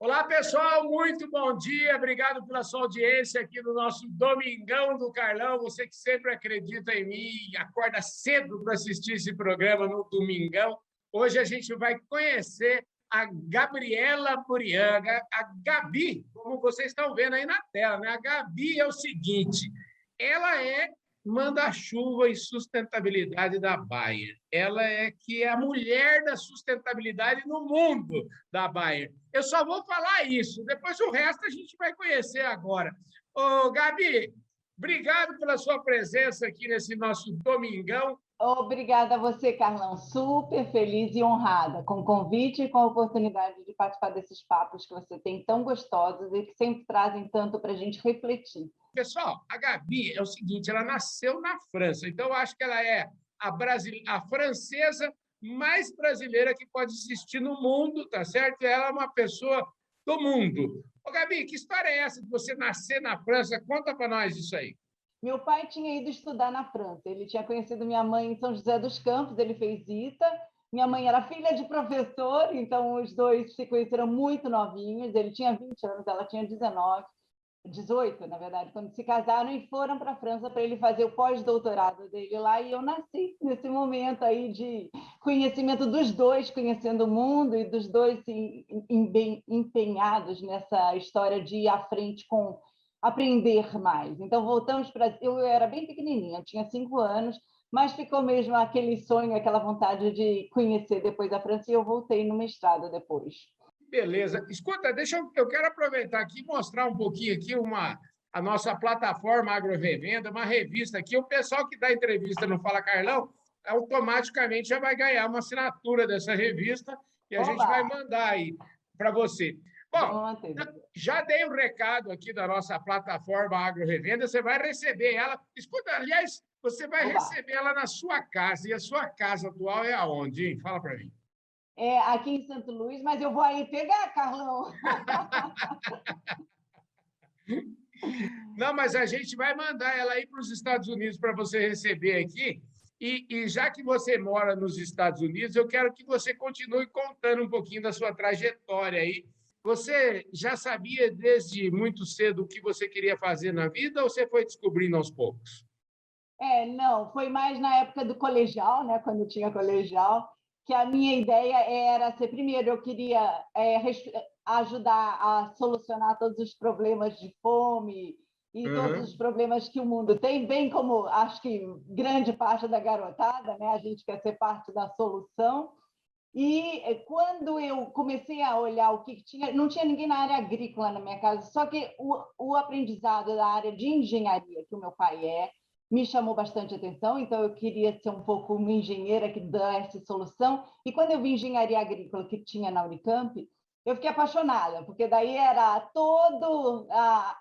Olá, pessoal, muito bom dia. Obrigado pela sua audiência aqui no nosso Domingão do Carlão. Você que sempre acredita em mim e acorda cedo para assistir esse programa no Domingão. Hoje a gente vai conhecer a Gabriela Burianga, a Gabi, como vocês estão vendo aí na tela, né? A Gabi é o seguinte, ela é manda-chuva e sustentabilidade da Bayer. Ela é a mulher da sustentabilidade no mundo da Bayer. Eu só vou falar isso, depois o resto a gente vai conhecer agora. Ô, Gabi, obrigado pela sua presença aqui nesse nosso Domingão. Obrigada a você, Carlão. Super feliz e honrada com o convite e com a oportunidade de participar desses papos que você tem tão gostosos e que sempre trazem tanto para a gente refletir. Pessoal, a Gabi é o seguinte, ela nasceu na França, então eu acho que ela é a francesa mais brasileira que pode existir no mundo, tá certo? Ela é uma pessoa do mundo. Ô, Gabi, que história é essa de você nascer na França? Conta para nós isso aí. Meu pai tinha ido estudar na França. Ele tinha conhecido minha mãe em São José dos Campos, ele fez ITA. Minha mãe era filha de professor, então os dois se conheceram muito novinhos. Ele tinha 20 anos, ela tinha 19. 18, na verdade, quando se casaram e foram para a França para ele fazer o pós-doutorado dele lá, e eu nasci nesse momento aí de conhecimento dos dois, conhecendo o mundo e dos dois bem empenhados nessa história de ir à frente com aprender mais. Então, voltamos para... Eu era bem pequenininha, tinha 5 anos, mas ficou mesmo aquele sonho, aquela vontade de conhecer depois a França, e eu voltei no mestrado depois. Beleza. Escuta, eu quero aproveitar aqui e mostrar um pouquinho aqui a nossa plataforma Agro Revenda, uma revista aqui. O pessoal que dá entrevista no Fala Carlão, automaticamente já vai ganhar uma assinatura dessa revista e a gente vai mandar aí para você. Bom, já dei o recado aqui da nossa plataforma Agro Revenda, você vai receber ela. Escuta, aliás, você vai receber ela na sua casa. E a sua casa atual é aonde, hein? Fala para mim. Aqui em Santo Luís, mas eu vou aí pegar, Carlão. Não, mas a gente vai mandar ela aí para os Estados Unidos para você receber aqui. E já que você mora nos Estados Unidos, eu quero que você continue contando um pouquinho da sua trajetória aí. Você já sabia desde muito cedo o que você queria fazer na vida ou você foi descobrindo aos poucos? Não, foi mais na época do colegial, né, quando tinha colegial, que a minha ideia era ser, primeiro, eu queria ajudar a solucionar todos os problemas de fome e todos os problemas que o mundo tem, bem como acho que grande parte da garotada, né, a gente quer ser parte da solução. E quando eu comecei a olhar o que tinha, não tinha ninguém na área agrícola na minha casa, só que o aprendizado da área de engenharia, que o meu pai me chamou bastante atenção, então eu queria ser um pouco uma engenheira que desse solução. E quando eu vi engenharia agrícola que tinha na Unicamp, eu fiquei apaixonada, porque daí era toda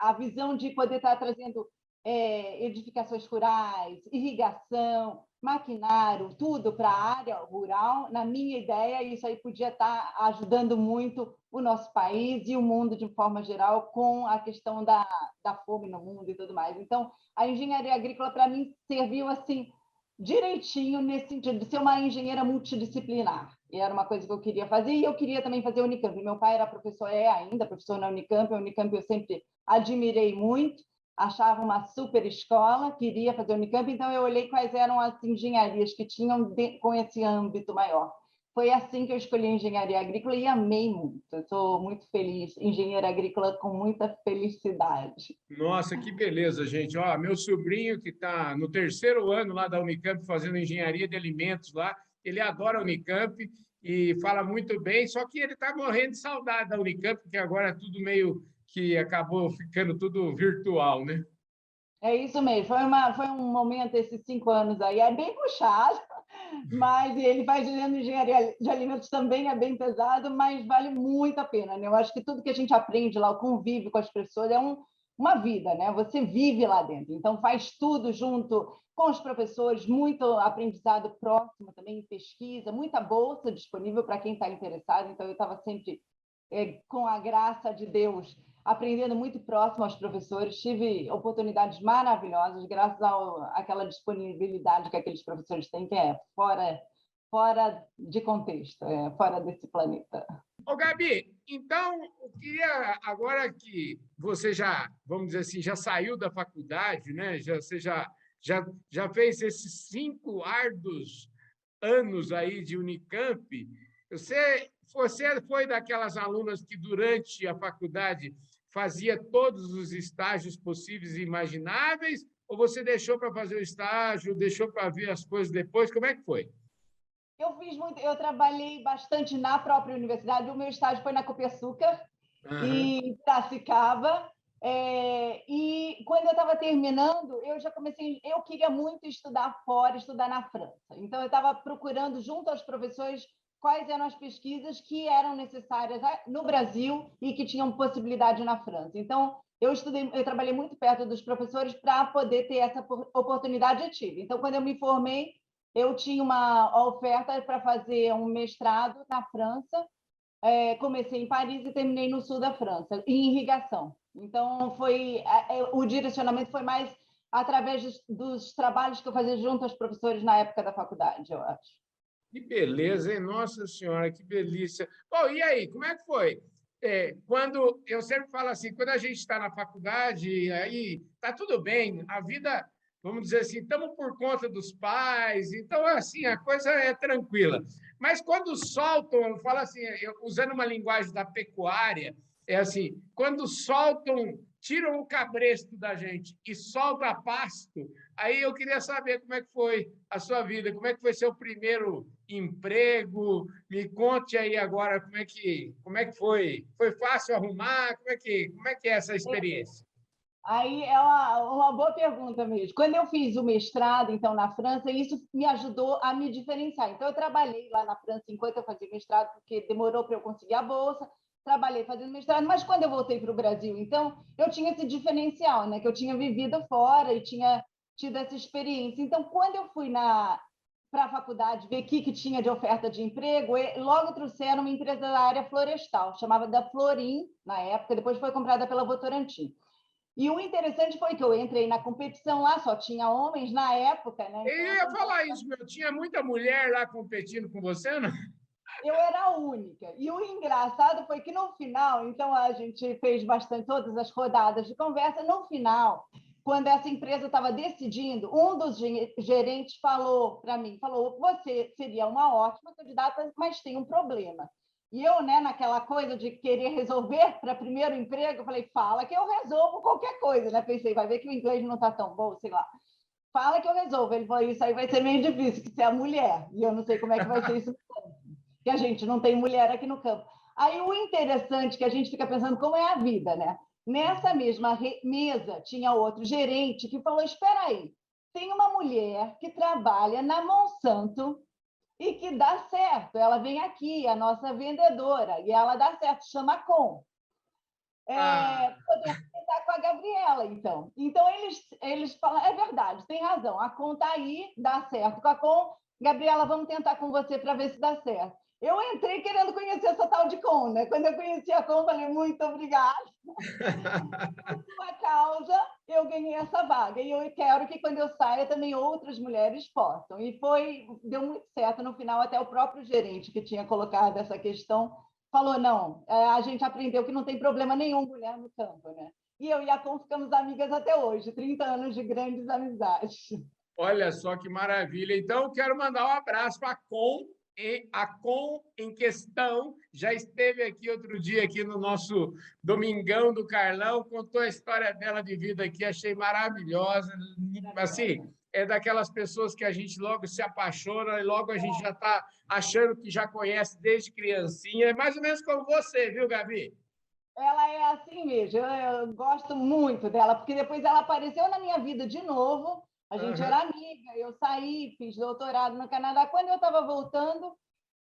a visão de poder estar trazendo edificações rurais, irrigação, maquinário, tudo para a área rural. Na minha ideia, isso aí podia estar ajudando muito o nosso país e o mundo de forma geral com a questão da fome no mundo e tudo mais. Então, a engenharia agrícola, para mim, serviu assim direitinho nesse sentido de ser uma engenheira multidisciplinar. E era uma coisa que eu queria fazer, e eu queria também fazer a Unicamp. Meu pai era professor, ainda professor na Unicamp. A Unicamp eu sempre admirei muito, achava uma super escola, queria fazer a Unicamp, então eu olhei quais eram as engenharias que tinham com esse âmbito maior. Foi assim que eu escolhi a engenharia agrícola e amei muito. Eu sou muito feliz, engenheira agrícola com muita felicidade. Nossa, que beleza, gente. Ó, meu sobrinho que está no terceiro ano lá da Unicamp fazendo engenharia de alimentos lá, ele adora a Unicamp e fala muito bem, só que ele está morrendo de saudade da Unicamp, porque agora é tudo meio que acabou ficando tudo virtual, né? É isso mesmo, foi um momento, esses 5 anos aí, é bem puxado, mas ele faz engenharia de alimentos também é bem pesado, mas vale muito a pena, né? Eu acho que tudo que a gente aprende lá, o convívio com as pessoas, é uma vida, né? Você vive lá dentro, então faz tudo junto com os professores, muito aprendizado próximo também, pesquisa, muita bolsa disponível para quem está interessado, então eu estava sempre com a graça de Deus, aprendendo muito próximo aos professores, tive oportunidades maravilhosas, graças àquela disponibilidade que aqueles professores têm, que é fora de contexto, fora desse planeta. Ô, Gabi, então, eu queria, agora que você já, vamos dizer assim, já saiu da faculdade, né? Já fez esses 5 árduos anos aí de Unicamp, você foi daquelas alunas que, durante a faculdade, fazia todos os estágios possíveis e imagináveis, ou você deixou para fazer o estágio, deixou para ver as coisas depois? Como é que foi? Eu fiz muito, eu trabalhei bastante na própria universidade. O meu estágio foi na Copersucar, Aham. em Piracicaba. E quando eu estava terminando, eu já comecei. Eu queria muito estudar fora, estudar na França. Então, eu estava procurando, junto aos professores, quais eram as pesquisas que eram necessárias no Brasil e que tinham possibilidade na França. Então, eu trabalhei muito perto dos professores para poder ter essa oportunidade. Eu tive. Então, quando eu me formei, eu tinha uma oferta para fazer um mestrado na França. Comecei em Paris e terminei no sul da França, em irrigação. Então, o direcionamento foi mais através dos trabalhos que eu fazia junto aos professores na época da faculdade, eu acho. Que beleza, hein? Nossa Senhora, que delícia. Bom, e aí, como é que foi? Quando eu sempre falo assim, quando a gente está na faculdade, aí tá tudo bem, a vida, vamos dizer assim, estamos por conta dos pais, então assim a coisa é tranquila. Mas quando soltam, fala assim, usando uma linguagem da pecuária, é assim, quando soltam, tiram o cabresto da gente e solta pasto, aí eu queria saber como é que foi a sua vida, como é que foi seu primeiro emprego? Me conte aí agora como é que foi? Foi fácil arrumar? Como é que é essa experiência? Aí é uma boa pergunta mesmo. Quando eu fiz o mestrado, então, na França, isso me ajudou a me diferenciar. Então, eu trabalhei lá na França enquanto eu fazia mestrado, porque demorou para eu conseguir a bolsa. Trabalhei fazendo mestrado, mas quando eu voltei para o Brasil, então, eu tinha esse diferencial, né? Que eu tinha vivido fora e tinha tido essa experiência. Então, quando eu fui para a faculdade ver o que tinha de oferta de emprego, logo trouxeram uma empresa da área florestal, chamava da Florim, na época, depois foi comprada pela Votorantim. E o interessante foi que eu entrei na competição lá, só tinha homens na época, né? Eu Então eu ia tentei. falar isso, meu. Tinha muita mulher lá competindo com você, não? Eu era a única. E o engraçado foi que no final, então a gente fez bastante todas as rodadas de conversa. No final, quando essa empresa estava decidindo, um dos gerentes falou para mim, falou: "Você seria uma ótima candidata, mas tem um problema". E eu, né, naquela coisa de querer resolver para primeiro emprego, eu falei: "Fala que eu resolvo qualquer coisa", né? Pensei, vai ver que o inglês não está tão bom, sei lá. Fala que eu resolvo. Ele falou: "Isso aí vai ser meio difícil, que você é mulher". E eu não sei como é que vai ser isso, que a gente não tem mulher aqui no campo. Aí o interessante é que a gente fica pensando como é a vida, né? Nessa mesma mesa tinha outro gerente que falou: "Espera aí, tem uma mulher que trabalha na Monsanto e que dá certo. Ela vem aqui, a nossa vendedora, e ela dá certo, chama Com. Ah, Podemos tentar com a Gabriela, então". Então, eles falam: "É verdade, tem razão, a Com está aí, dá certo com a Com. Gabriela, vamos tentar com você para ver se dá certo". Eu entrei querendo conhecer essa tal de Com, né? Quando eu conheci a Com, falei: "Muito obrigada. Por sua causa, eu ganhei essa vaga. E eu quero que, quando eu saia, também outras mulheres possam". E deu muito certo no final, até o próprio gerente que tinha colocado essa questão falou: "Não, a gente aprendeu que não tem problema nenhum mulher no campo, né?". E eu e a Com ficamos amigas até hoje, 30 anos de grandes amizades. olha só que maravilha. Então, eu quero mandar um abraço para a Com. E a Com em questão já esteve aqui outro dia aqui no nosso Domingão do Carlão, contou a história dela de vida aqui, achei maravilhosa. Assim, é daquelas pessoas que a gente logo se apaixona e logo a gente já está achando que já conhece desde criancinha. É mais ou menos como você, viu, Gabi? Ela é assim mesmo, eu gosto muito dela, porque depois ela apareceu na minha vida de novo. A gente Aham. era amiga, eu saí, fiz doutorado no Canadá. Quando eu estava voltando,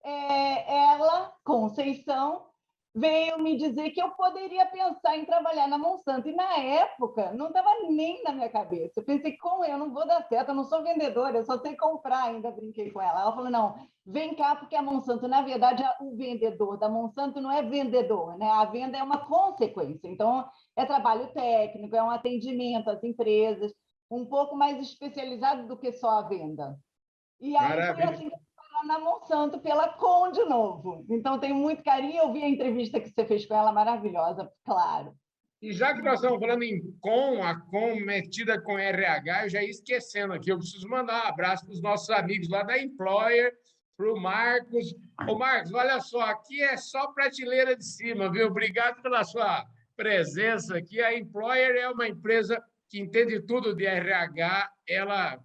ela, Conceição, veio me dizer que eu poderia pensar em trabalhar na Monsanto. E, na época, não estava nem na minha cabeça. Eu pensei: "Como eu não vou dar certo, eu não sou vendedora, eu só sei comprar". Ainda brinquei com ela. Ela falou: "Não, vem cá, porque a Monsanto, na verdade, o vendedor da Monsanto não é vendedor, né? A venda é uma consequência. Então, é trabalho técnico, é um atendimento às empresas, um pouco mais especializado do que só a venda". E aí foi Maravilha. assim que eu fui lá na Monsanto pela Com de novo. Então, tenho muito carinho. Eu vi a entrevista que você fez com ela, maravilhosa, claro. E já que nós estamos falando em com, a com metida com RH, eu já ia esquecendo aqui, eu preciso mandar um abraço para os nossos amigos lá da Employer, para o Marcos. Ô, Marcos, olha só, aqui é só prateleira de cima, viu? Obrigado pela sua presença aqui. A Employer é uma empresa que entende tudo de RH, ela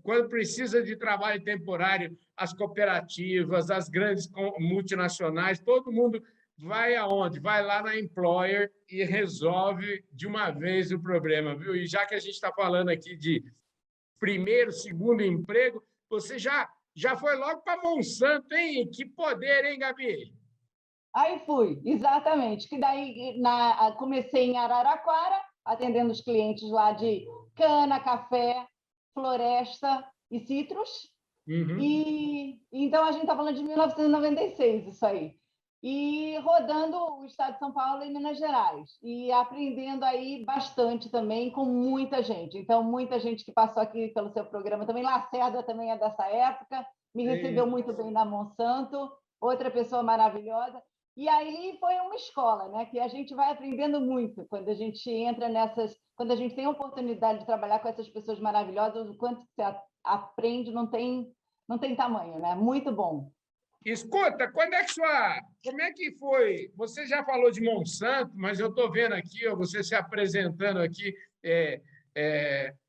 quando precisa de trabalho temporário, as cooperativas, as grandes multinacionais, todo mundo vai aonde? Vai lá na Employer e resolve de uma vez o problema, viu? E já que a gente está falando aqui de primeiro, segundo emprego, você já foi logo para Monsanto, hein? Que poder, hein, Gabi? Aí fui, exatamente. Que daí comecei em Araraquara, atendendo os clientes lá de cana, café, floresta e citros. Uhum. E então a gente está falando de 1996, isso aí. E rodando o estado de São Paulo e Minas Gerais. E aprendendo aí bastante também com muita gente. Então, muita gente que passou aqui pelo seu programa também. Lacerda também é dessa época, me recebeu muito bem na Monsanto, outra pessoa maravilhosa. E aí foi uma escola, né? Que a gente vai aprendendo muito quando a gente entra nessas, quando a gente tem a oportunidade de trabalhar com essas pessoas maravilhosas, o quanto você aprende não tem tamanho, né? Muito bom. Escuta, como é que foi? Você já falou de Monsanto, mas eu estou vendo aqui, ó, você se apresentando aqui,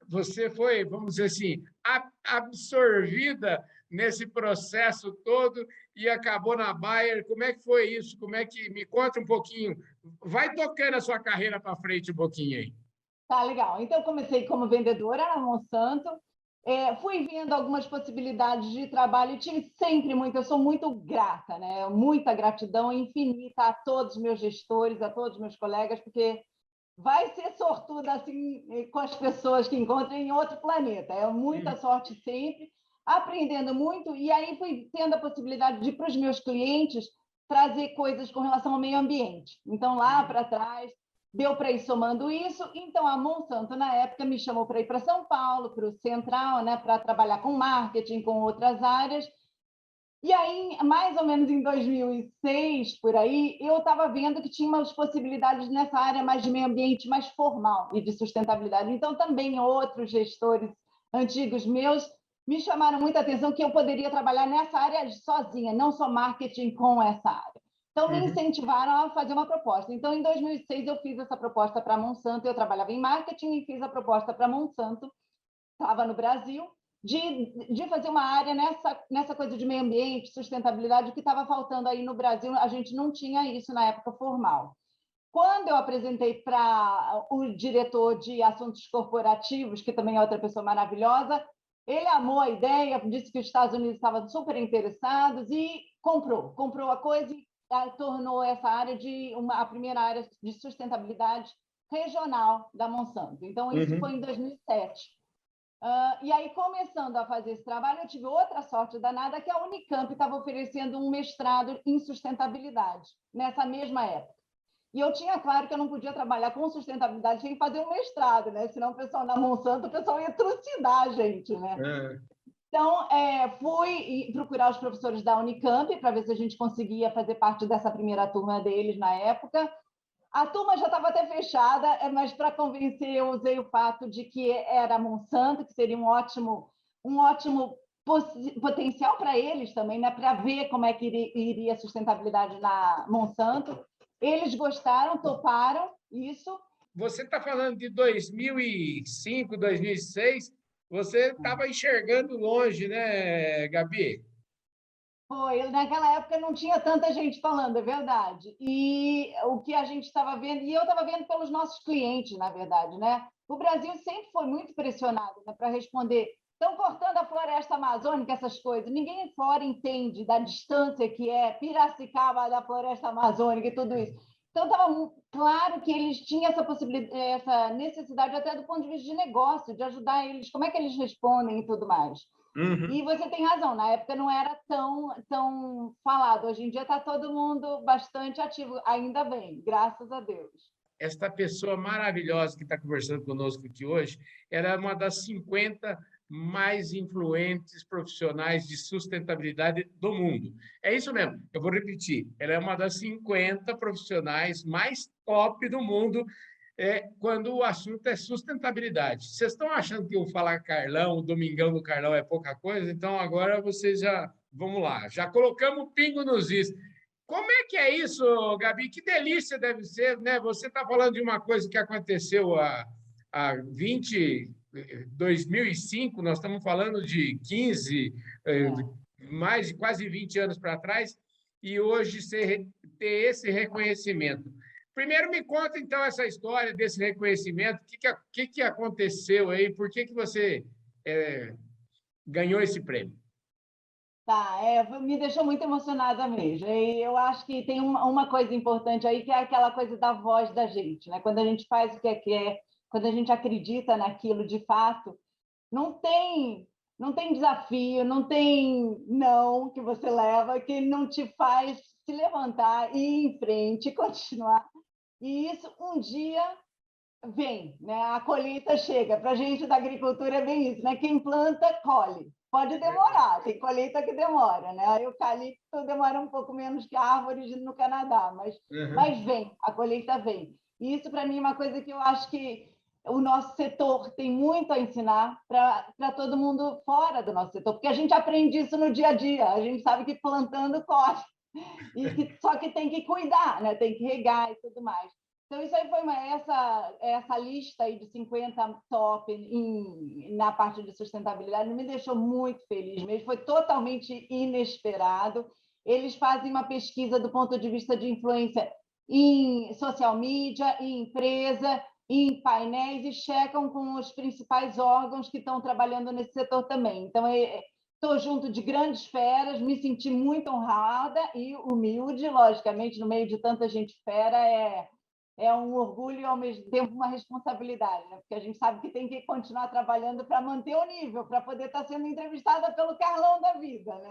você foi, vamos dizer assim, absorvida nesse processo todo e acabou na Bayer. Como é que foi isso? Me conta um pouquinho? Vai tocando a sua carreira para frente um pouquinho aí. Tá, legal. Então, eu comecei como vendedora na Monsanto, fui vendo algumas possibilidades de trabalho e tive sempre muito, eu sou muito grata, né? Muita gratidão infinita a todos os meus gestores, a todos os meus colegas, porque vai ser sortuda assim com as pessoas que encontram em outro planeta. É muita sorte sempre, aprendendo muito, e aí fui tendo a possibilidade de, para os meus clientes, trazer coisas com relação ao meio ambiente. Então, lá para trás, deu para ir somando isso. Então, a Monsanto, na época, me chamou para ir para São Paulo, para o Central, né, para trabalhar com marketing, com outras áreas. E aí, mais ou menos em 2006, por aí, eu estava vendo que tinha umas possibilidades nessa área mais de meio ambiente, mais formal e de sustentabilidade. Então, também outros gestores antigos meus me chamaram muita atenção que eu poderia trabalhar nessa área sozinha, não só marketing com essa área. Então, me incentivaram a fazer uma proposta. Então, em 2006, eu fiz essa proposta para a Monsanto. Eu trabalhava em marketing e fiz a proposta para a Monsanto. Estava no Brasil, de fazer uma área nessa coisa de meio ambiente, sustentabilidade, que estava faltando aí no Brasil. A gente não tinha isso na época formal. Quando eu apresentei para o diretor de assuntos corporativos, que também é outra pessoa maravilhosa, ele amou a ideia, disse que os Estados Unidos estavam super interessados e comprou a coisa e tornou essa área a primeira área de sustentabilidade regional da Monsanto. Então, isso foi em 2007. E aí, começando a fazer esse trabalho, eu tive outra sorte danada, que a Unicamp estava oferecendo um mestrado em sustentabilidade, nessa mesma época. E eu tinha claro que eu não podia trabalhar com sustentabilidade sem fazer um mestrado, né? Senão o pessoal na Monsanto, o pessoal ia trucidar a gente, né? Então, fui procurar os professores da Unicamp para ver se a gente conseguia fazer parte dessa primeira turma deles na época. A turma já estava até fechada, mas para convencer eu usei o fato de que era Monsanto, que seria um ótimo potencial para eles também, né? Para ver como é que iria a sustentabilidade na Monsanto. Eles gostaram, toparam isso. Você está falando de 2005, 2006, você estava enxergando longe, né, Gabi? Foi, naquela época não tinha tanta gente falando, é verdade. E o que a gente estava vendo, e eu estava vendo pelos nossos clientes, na verdade, né? O Brasil sempre foi muito pressionado, né, para responder. Estão cortando a floresta amazônica, essas coisas. Ninguém fora entende da distância que é Piracicaba da floresta amazônica e tudo isso. Então, estava claro que eles tinham essa possibilidade, essa necessidade, até do ponto de vista de negócio, de ajudar eles, como é que eles respondem e tudo mais. E você tem razão, na época não era tão falado. Hoje em dia está todo mundo bastante ativo, ainda bem, graças a Deus. Esta pessoa maravilhosa que está conversando conosco aqui hoje, era uma das 50 mais influentes profissionais de sustentabilidade do mundo. É isso mesmo, eu vou repetir, ela é uma das 50 profissionais mais top do mundo quando o assunto é sustentabilidade. Vocês estão achando que eu falar Carlão, o Domingão do Carlão é pouca coisa? Então agora vocês já, vamos lá, já colocamos o pingo nos is. Como é que é isso, Gabi? Que delícia deve ser, né? Você está falando de uma coisa que aconteceu há 2005, nós estamos falando de 15, mais de quase 20 anos para trás, e hoje ter esse reconhecimento. Primeiro, me conta, então, essa história desse reconhecimento. O que aconteceu aí? Por que você ganhou esse prêmio? Tá, me deixou muito emocionada mesmo. E eu acho que tem uma coisa importante aí, que é aquela coisa da voz da gente, né? Quando a gente faz o que quer, quando a gente acredita naquilo de fato, não tem desafio, não tem não que você leva que não te faz se levantar, ir em frente, continuar. E isso um dia vem, né? A colheita chega. Para a gente da agricultura é bem isso, né? Quem planta, colhe. Pode demorar, tem colheita que demora, né? A eucalipto demora um pouco menos que a árvore no Canadá, mas vem, a colheita vem. E isso, para mim, é uma coisa que eu acho que o nosso setor tem muito a ensinar para todo mundo fora do nosso setor, porque a gente aprende isso no dia a dia, a gente sabe que plantando colhe, só que tem que cuidar, né? Tem que regar e tudo mais. Então, isso aí foi essa lista aí de 50 top na parte de sustentabilidade, me deixou muito feliz mesmo, foi totalmente inesperado. Eles fazem uma pesquisa do ponto de vista de influência em social media, em empresa, em painéis, e checam com os principais órgãos que estão trabalhando nesse setor também. Então, estou junto de grandes feras, me senti muito honrada e humilde, logicamente, no meio de tanta gente fera, é um orgulho e, ao mesmo tempo, uma responsabilidade, né? Porque a gente sabe que tem que continuar trabalhando para manter o nível, para poder estar sendo entrevistada pelo Carlão da vida, né?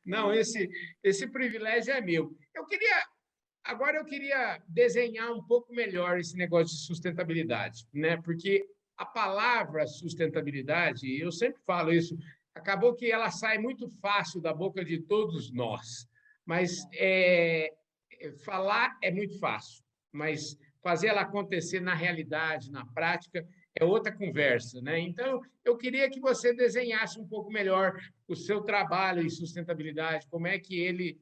Não, esse privilégio é meu. Agora eu queria desenhar um pouco melhor esse negócio de sustentabilidade, né? Porque a palavra sustentabilidade, eu sempre falo isso, acabou que ela sai muito fácil da boca de todos nós, mas falar é muito fácil, mas fazer ela acontecer na realidade, na prática, é outra conversa, né? Então, eu queria que você desenhasse um pouco melhor o seu trabalho em sustentabilidade, como é que ele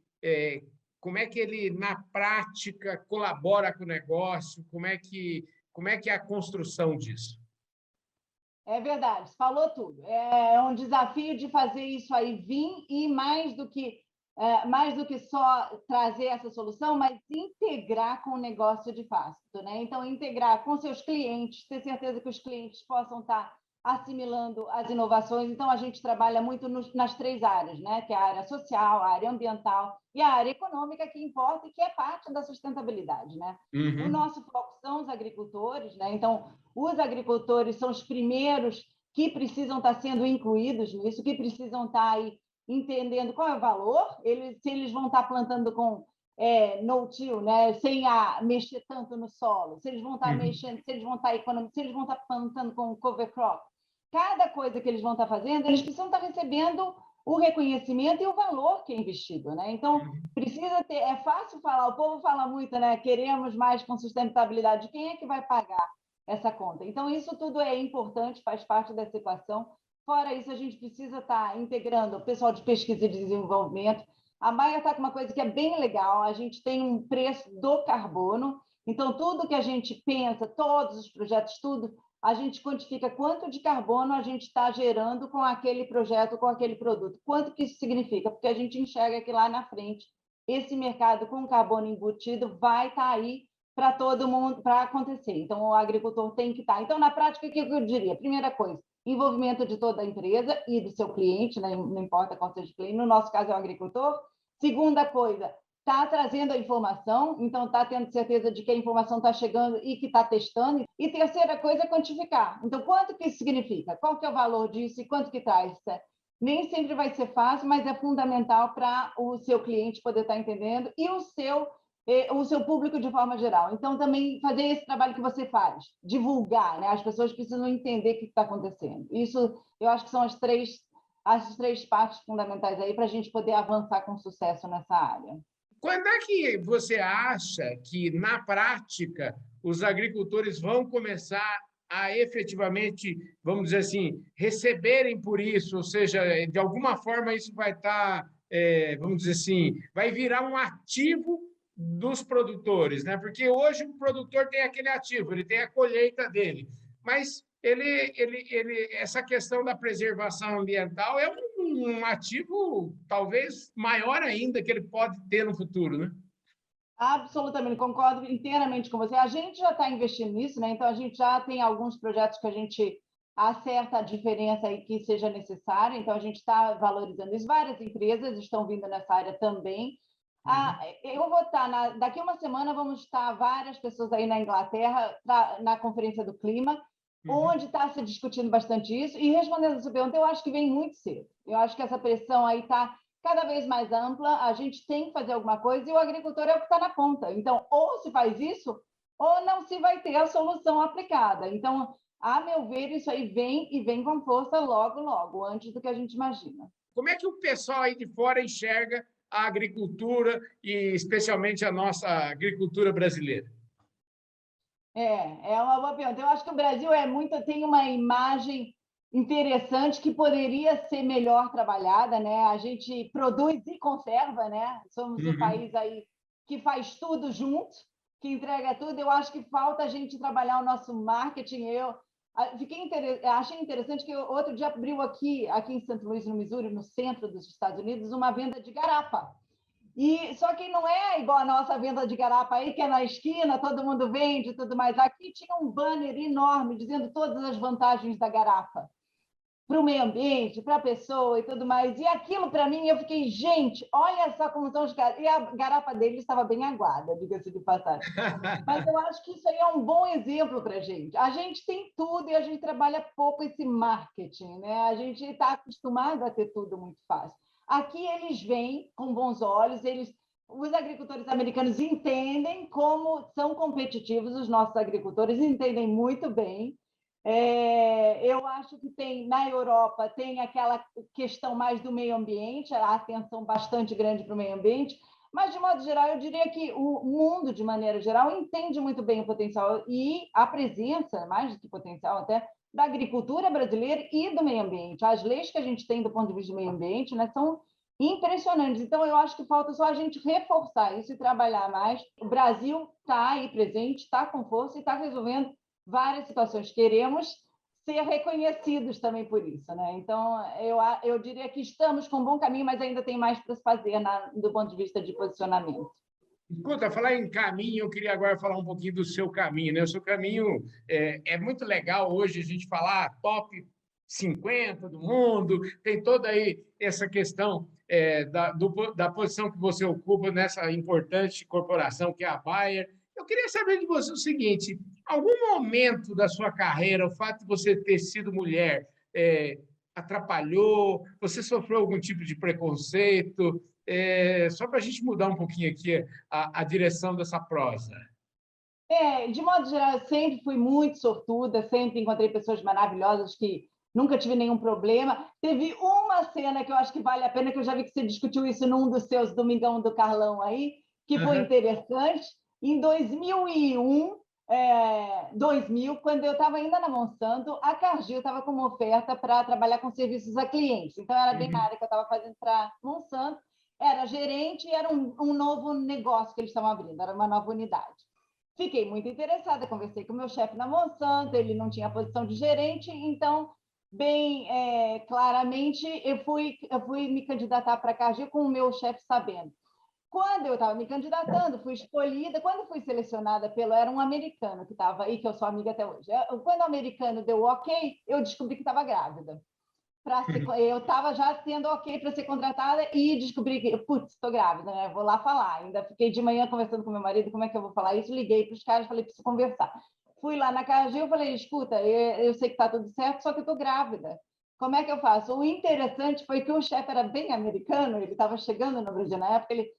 na prática colabora com o negócio, como é que é a construção disso? É verdade, falou tudo. É um desafio de fazer isso aí vir e mais do que só trazer essa solução, mas integrar com o negócio de fato, né? Então, integrar com seus clientes, ter certeza que os clientes possam estar assimilando as inovações. Então, a gente trabalha muito nas três áreas, né? Que é a área social, a área ambiental e a área econômica, que importa e que é parte da sustentabilidade, né? O nosso foco são os agricultores, né? Então, os agricultores são os primeiros que precisam estar sendo incluídos nisso, que precisam estar aí entendendo qual é o valor, se eles vão estar plantando com no-till, né? Sem mexer tanto no solo, se eles vão estar mexendo, se eles vão estar economizando, se eles vão estar plantando com cover crop. Cada coisa que eles vão estar fazendo, eles precisam estar recebendo o reconhecimento e o valor que é investido, né? Então, precisa ter, é fácil falar, o povo fala muito, né? Queremos mais com sustentabilidade. Quem é que vai pagar essa conta? Então, isso tudo é importante, faz parte dessa equação. Fora isso, a gente precisa estar integrando o pessoal de pesquisa e desenvolvimento. A Bayer está com uma coisa que é bem legal, a gente tem um preço do carbono, então tudo que a gente pensa, todos os projetos, tudo, a gente quantifica quanto de carbono a gente está gerando com aquele projeto, com aquele produto. Quanto que isso significa? Porque a gente enxerga que lá na frente, esse mercado com carbono embutido vai estar aí para todo mundo, para acontecer. Então, o agricultor tem que estar. Então, na prática, o que eu diria? Primeira coisa, envolvimento de toda a empresa e do seu cliente, né? Não importa qual seja o cliente, no nosso caso é o agricultor. Segunda coisa, está trazendo a informação, então está tendo certeza de que a informação está chegando e que está testando. E terceira coisa é quantificar. Então, quanto que isso significa? Qual que é o valor disso e quanto que traz? Nem sempre vai ser fácil, mas é fundamental para o seu cliente poder estar entendendo e o seu o seu público de forma geral. Então, também fazer esse trabalho que você faz, divulgar, né? As pessoas precisam entender o que está acontecendo. Isso, eu acho que são as três partes fundamentais aí para a gente poder avançar com sucesso nessa área. Quando é que você acha que, na prática, os agricultores vão começar a efetivamente, vamos dizer assim, receberem por isso? Ou seja, de alguma forma isso vai estar, vamos dizer assim, vai virar um ativo dos produtores, né? Porque hoje o produtor tem aquele ativo, ele tem a colheita dele, mas essa questão da preservação ambiental é um ativo talvez maior ainda que ele pode ter no futuro, né? Absolutamente, concordo inteiramente com você. A gente já está investindo nisso, né? Então a gente já tem alguns projetos que a gente acerta a diferença aí que seja necessária. Então a gente está valorizando isso. Várias empresas estão vindo nessa área também. Eu vou estar daqui a uma semana vamos estar várias pessoas aí na Inglaterra na Conferência do Clima, onde está se discutindo bastante isso. E respondendo a sua pergunta, eu acho que vem muito cedo. Eu acho que essa pressão aí está cada vez mais ampla, a gente tem que fazer alguma coisa e o agricultor é o que está na ponta. Então, ou se faz isso, ou não se vai ter a solução aplicada. Então, a meu ver, isso aí vem e vem com força logo, logo, antes do que a gente imagina. Como é que o pessoal aí de fora enxerga a agricultura e especialmente a nossa agricultura brasileira? É uma boa pergunta. Eu acho que o Brasil tem uma imagem interessante que poderia ser melhor trabalhada, né? A gente produz e conserva, né? Somos um país aí que faz tudo junto, que entrega tudo. Eu acho que falta a gente trabalhar o nosso marketing. Achei interessante que outro dia abriu aqui em St. Louis, no Missouri, no centro dos Estados Unidos, uma venda de garapa. E só que não é igual a nossa venda de garapa aí, que é na esquina, todo mundo vende e tudo mais. Aqui tinha um banner enorme dizendo todas as vantagens da garapa para o meio ambiente, para a pessoa e tudo mais. E aquilo, para mim, eu fiquei, gente, olha só como são os caras. E a garapa dele estava bem aguada, diga-se de passagem. Mas eu acho que isso aí é um bom exemplo para a gente. A gente tem tudo e a gente trabalha pouco esse marketing, né? A gente está acostumado a ter tudo muito fácil. Aqui eles veem com bons olhos, os agricultores americanos entendem como são competitivos os nossos agricultores, entendem muito bem. Eu acho que na Europa tem aquela questão mais do meio ambiente, a atenção bastante grande para o meio ambiente, mas, de modo geral, eu diria que o mundo, de maneira geral, entende muito bem o potencial e a presença, mais do que potencial até, da agricultura brasileira e do meio ambiente. As leis que a gente tem do ponto de vista do meio ambiente, né, são impressionantes. Então, eu acho que falta só a gente reforçar isso e trabalhar mais. O Brasil está aí presente, está com força e está resolvendo várias situações. Queremos ser reconhecidos também por isso, né? Então, eu diria que estamos com um bom caminho, mas ainda tem mais para se fazer do ponto de vista de posicionamento. Escuta, falar em caminho, eu queria agora falar um pouquinho do seu caminho, né? O seu caminho é muito legal hoje a gente falar top 50 do mundo, tem toda aí essa questão da posição que você ocupa nessa importante corporação que é a Bayer. Eu queria saber de você o seguinte: algum momento da sua carreira, o fato de você ter sido mulher atrapalhou? Você sofreu algum tipo de preconceito? Só para a gente mudar um pouquinho aqui a direção dessa prosa. De modo geral, eu sempre fui muito sortuda, sempre encontrei pessoas maravilhosas que nunca tive nenhum problema. Teve uma cena que eu acho que vale a pena, que eu já vi que você discutiu isso num dos seus Domingão do Carlão aí, que foi interessante. Em 2000, quando eu estava ainda na Monsanto, a Cargill estava com uma oferta para trabalhar com serviços a clientes. Então, era bem na área que eu estava fazendo para Monsanto. Era gerente e era um novo negócio que eles estavam abrindo, era uma nova unidade. Fiquei muito interessada, conversei com o meu chefe na Monsanto, ele não tinha posição de gerente, então, bem claramente, eu fui me candidatar para a Cargill com o meu chefe sabendo. Quando eu estava me candidatando, fui escolhida. Quando fui selecionada era um americano que estava aí, que eu sou amiga até hoje. Quando o americano deu ok, eu descobri que estava grávida. Eu estava já tendo ok para ser contratada e descobri que, putz, estou grávida, né? Vou lá falar. Ainda fiquei de manhã conversando com meu marido, como é que eu vou falar isso? Liguei para os caras, falei, preciso conversar. Fui lá na Cargill, falei, escuta, eu sei que está tudo certo, só que eu estou grávida. Como é que eu faço? O interessante foi que o chefe era bem americano, ele estava chegando no Brasil na época, ele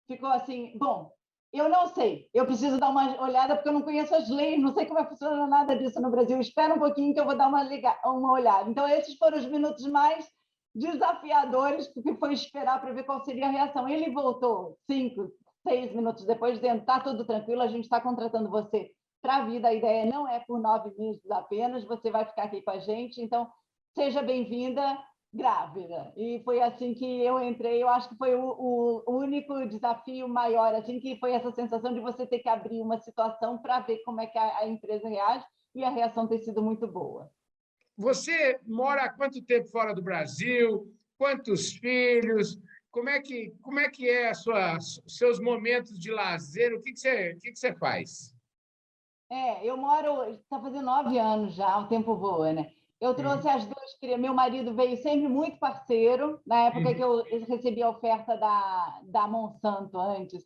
ficou assim, bom, Eu não sei, eu preciso dar uma olhada, porque eu não conheço as leis, não sei como é que funciona nada disso no Brasil. Espera um pouquinho que eu vou dar uma olhada. Então, esses foram os minutos mais desafiadores, porque foi esperar para ver qual seria a reação. Ele voltou 5, 6 minutos depois, dizendo: está tudo tranquilo, a gente está contratando você para a vida, a ideia não é por 9 meses apenas, você vai ficar aqui com a gente, então seja bem-vinda, grávida. E foi assim que eu entrei. Eu acho que foi o único desafio maior, assim, que foi essa sensação de você ter que abrir uma situação para ver como é que a empresa reage, e a reação ter sido muito boa. Você mora há quanto tempo fora do Brasil? Quantos filhos? Como é que é seus momentos de lazer? O que você faz? Eu moro, está fazendo 9 anos já, o tempo voa, né? Eu trouxe Uhum, as duas crianças. Meu marido veio sempre muito parceiro, na época que uhum. eu recebi a oferta da Monsanto antes.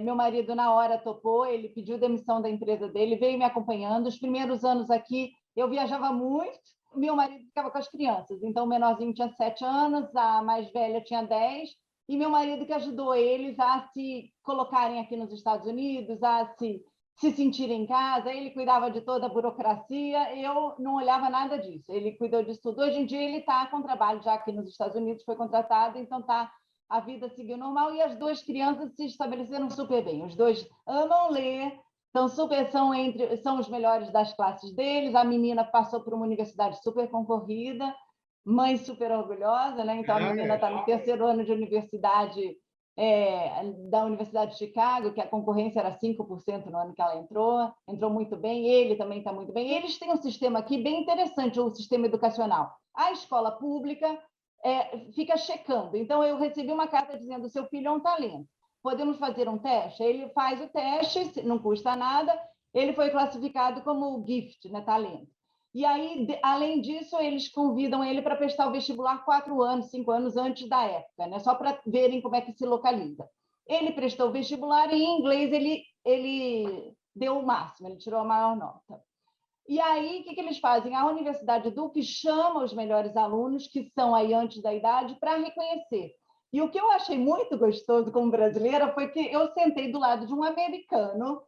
Meu marido, na hora, topou, ele pediu demissão da empresa dele, veio me acompanhando. Os primeiros anos aqui, eu viajava muito, meu marido ficava com as crianças. Então, o menorzinho tinha 7 anos, a mais velha tinha 10, e meu marido que ajudou eles a se colocarem aqui nos Estados Unidos, a se sentir em casa. Ele cuidava de toda a burocracia, eu não olhava nada disso. Ele cuidou disso tudo. Hoje em dia ele está com trabalho já aqui nos Estados Unidos, foi contratado, então a vida seguiu normal, e as duas crianças se estabeleceram super bem. Os dois amam ler, são os melhores das classes deles. A menina passou por uma universidade super concorrida, mãe super orgulhosa, né? Então a menina está no terceiro ano de universidade, da Universidade de Chicago, que a concorrência era 5% no ano que ela entrou muito bem, ele também está muito bem. E eles têm um sistema aqui bem interessante, o sistema educacional. A escola pública fica checando. Então, eu recebi uma carta dizendo: seu filho é um talento, podemos fazer um teste? Ele faz o teste, não custa nada, ele foi classificado como gift, né, talento. E aí, além disso, eles convidam ele para prestar o vestibular 4 anos, 5 anos antes da época, né? Só para verem como é que se localiza. Ele prestou o vestibular e, em inglês, ele deu o máximo, ele tirou a maior nota. E aí, o que eles fazem? A Universidade Duke chama os melhores alunos, que são aí antes da idade, para reconhecer. E o que eu achei muito gostoso como brasileira foi que eu sentei do lado de um americano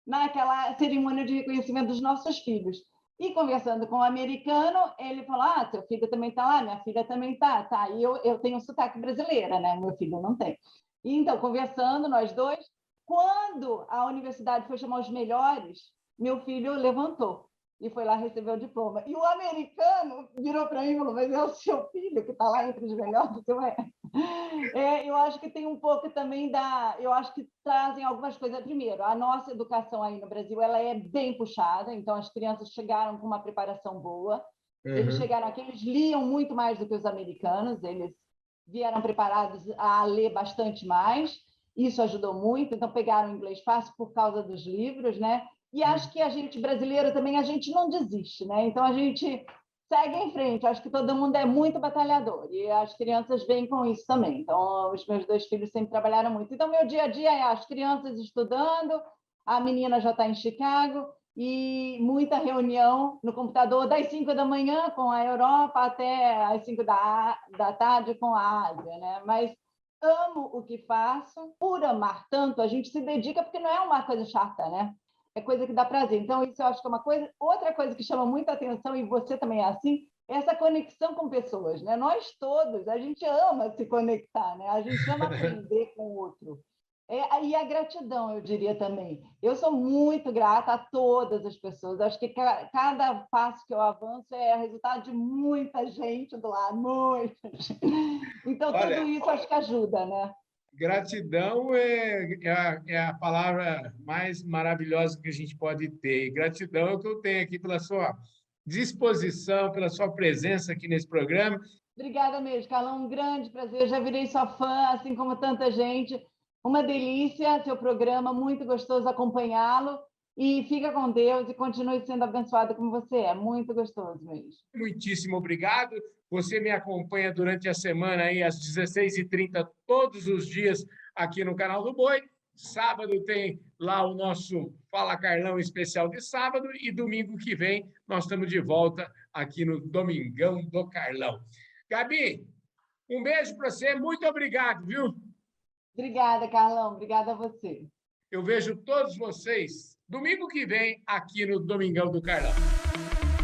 naquela cerimônia de reconhecimento dos nossos filhos. E conversando com o americano, ele falou: ah, seu filho também está lá, minha filha também está. Tá. E eu tenho sotaque brasileira, né? Meu filho não tem. E então, conversando, nós dois, quando a universidade foi chamar os melhores, meu filho levantou e foi lá receber o diploma. E o americano virou para mim e falou: mas é o seu filho que está lá entre os melhores? Eu acho que tem um pouco também eu acho que trazem algumas coisas. Primeiro, a nossa educação aí no Brasil, ela é bem puxada, então as crianças chegaram com uma preparação boa. Eles Uhum. chegaram aqui, eles liam muito mais do que os americanos, eles vieram preparados a ler bastante mais, isso ajudou muito, então pegaram inglês fácil por causa dos livros, né? E acho que a gente brasileiro também, a gente não desiste, né? Então a gente segue em frente. Acho que todo mundo é muito batalhador e as crianças vêm com isso também. Então, os meus 2 filhos sempre trabalharam muito. Então, meu dia a dia é as crianças estudando, a menina já está em Chicago, e muita reunião no computador das 5 da manhã com a Europa até as 5 da tarde com a Ásia, né? Mas amo o que faço. Por amar tanto, a gente se dedica, porque não é uma coisa chata, né? É coisa que dá prazer. Então, isso eu acho que é uma coisa. Outra coisa que chama muita atenção, e você também é assim, é essa conexão com pessoas, né? Nós todos, a gente ama se conectar, né? A gente ama aprender com o outro. E a gratidão, eu diria também. Eu sou muito grata a todas as pessoas. Acho que cada passo que eu avanço é resultado de muita gente do lado, muita gente. Então, tudo Olha, isso acho que ajuda, né? gratidão é a palavra mais maravilhosa que a gente pode ter. E gratidão é o que eu tenho aqui pela sua disposição, pela sua presença aqui nesse programa. Obrigada mesmo, Carlão. Um grande prazer. Já virei sua fã, assim como tanta gente. Uma delícia, seu programa, muito gostoso acompanhá-lo. E fica com Deus e continue sendo abençoado como você é. Muito gostoso mesmo. Muitíssimo obrigado. Você me acompanha durante a semana aí às 16h30, todos os dias aqui no canal do Boi. Sábado tem lá o nosso Fala Carlão especial de sábado, e domingo que vem nós estamos de volta aqui no Domingão do Carlão. Gabi, um beijo para você, muito obrigado, viu? Obrigada, Carlão. Obrigada a você. Eu vejo todos vocês domingo que vem aqui no Domingão do Carlão.